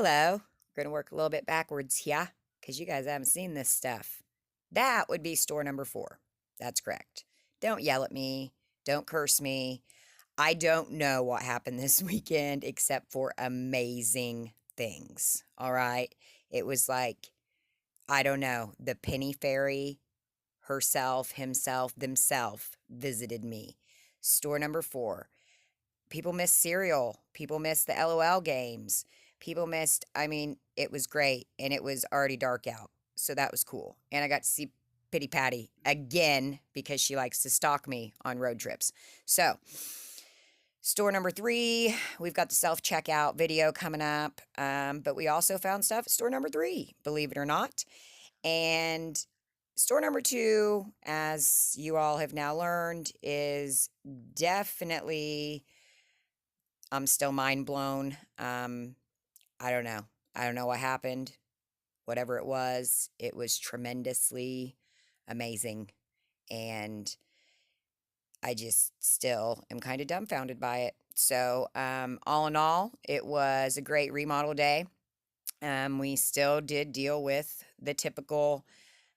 Hello. We're going to work a little bit backwards here because you guys haven't seen this stuff. That would be store number 4. That's correct. Don't yell at me. Don't curse me. I don't know what happened this weekend except for amazing things. All right. It was like, I don't know, the penny fairy herself, himself, themself visited me. Store number 4. People missed cereal. People missed the LOL games. People missed, I mean, it was great and it was already dark out. So that was cool. And I got to see Pitty Patty again because she likes to stalk me on road trips. So, store number 3, we've got the self checkout video coming up. But we also found stuff at store number 3, believe it or not. And store number 2, as you all have now learned, is definitely, I'm still mind blown. I don't know. I don't know what happened. Whatever it was tremendously amazing. And I just still am kind of dumbfounded by it. So, all in all, it was a great remodel day. We still did deal with the typical,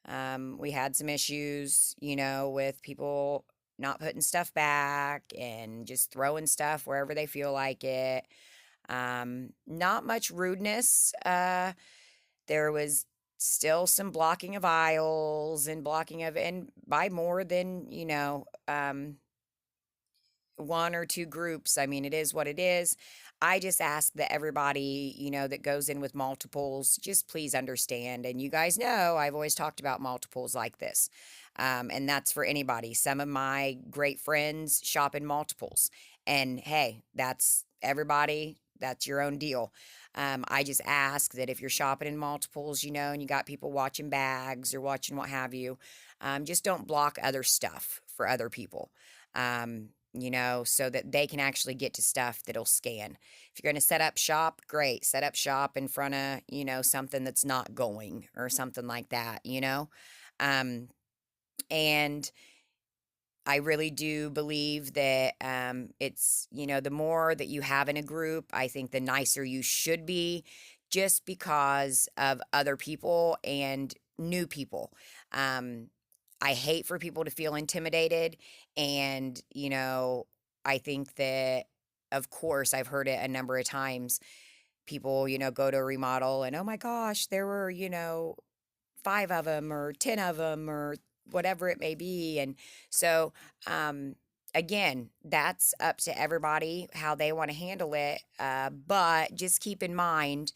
we had some issues, with people not putting stuff back and just throwing stuff wherever they feel like it. Not much rudeness. There was still some blocking of aisles and and by more than, one or two groups. I mean, it is what it is. I just ask that everybody, that goes in with multiples, just please understand. And you guys know I've always talked about multiples like this. And that's for anybody. Some of my great friends shop in multiples. And hey, that's everybody. That's your own deal. I just ask that if you're shopping in multiples, and you got people watching bags or watching what have you, just don't block other stuff for other people. So that they can actually get to stuff that'll scan. If you're going to set up shop, great. Set up shop in front of, something that's not going or something like that. And I really do believe that it's, the more that you have in a group, I think the nicer you should be just because of other people and new people. I hate for people to feel intimidated. And, I think that, of course, I've heard it a number of times. People, go to a remodel and, oh my gosh, there were, 5 of them or 10 of them or whatever it may be. And so, again, that's up to everybody how they want to handle it. But just keep in mind,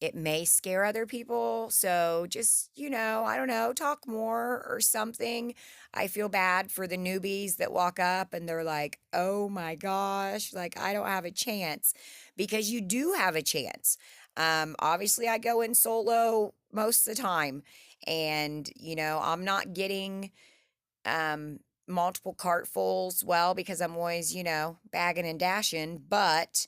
it may scare other people. So just, I don't know, talk more or something. I feel bad for the newbies that walk up and they're like, oh my gosh, like I don't have a chance, because you do have a chance. Obviously I go in solo most of the time and, I'm not getting, multiple cartfuls. Well, because I'm always, bagging and dashing, but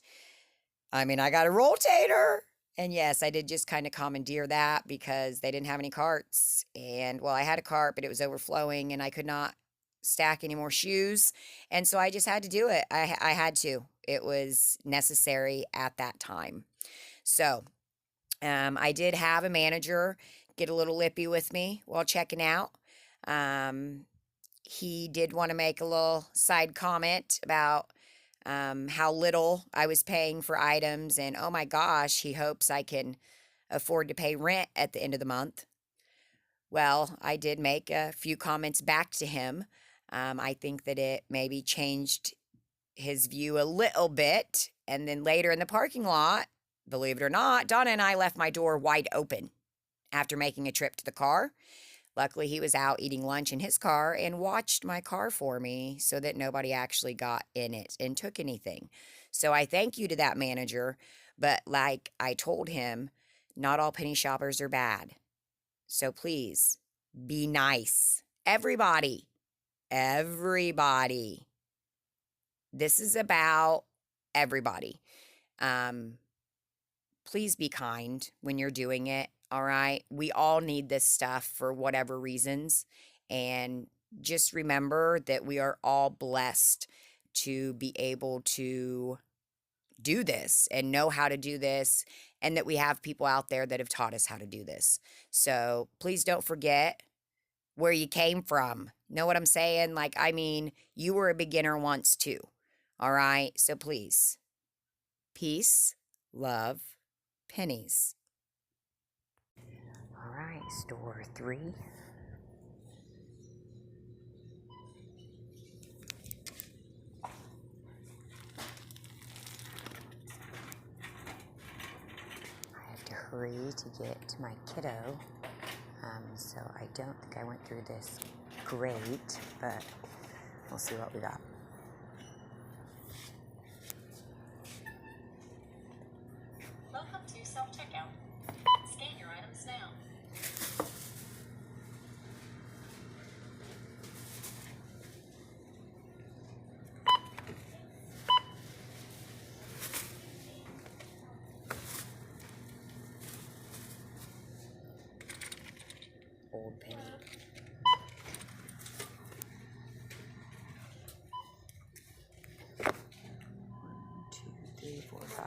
I mean, I got a rotator. And yes, I did just kind of commandeer that because they didn't have any carts. And well, I had a cart, but it was overflowing and I could not stack any more shoes. And so I just had to do it. I had to. It was necessary at that time. So I did have a manager get a little lippy with me while checking out. He did want to make a little side comment about how little I was paying for items, and oh my gosh, he hopes I can afford to pay rent at the end of the month. Well, I did make a few comments back to him. I think that it maybe changed his view a little bit. And then later in the parking lot, believe it or not, Donna and I left my door wide open after making a trip to the car. Luckily, he was out eating lunch in his car and watched my car for me so that nobody actually got in it and took anything. So I thank you to that manager. But like I told him, not all penny shoppers are bad. So please be nice. Everybody, everybody. This is about everybody. Please be kind when you're doing it. All right. We all need this stuff for whatever reasons. And just remember that we are all blessed to be able to do this and know how to do this, and that we have people out there that have taught us how to do this. So please don't forget where you came from. Know what I'm saying? Like, I mean, you were a beginner once too. All right. So please, peace, love, pennies. All right, store 3. I have to hurry to get to my kiddo. So I don't think I went through this great, but we'll see what we got. Welcome to self-checkout. Scan your items now. Old penny. 1, 2, 3, 4, 5.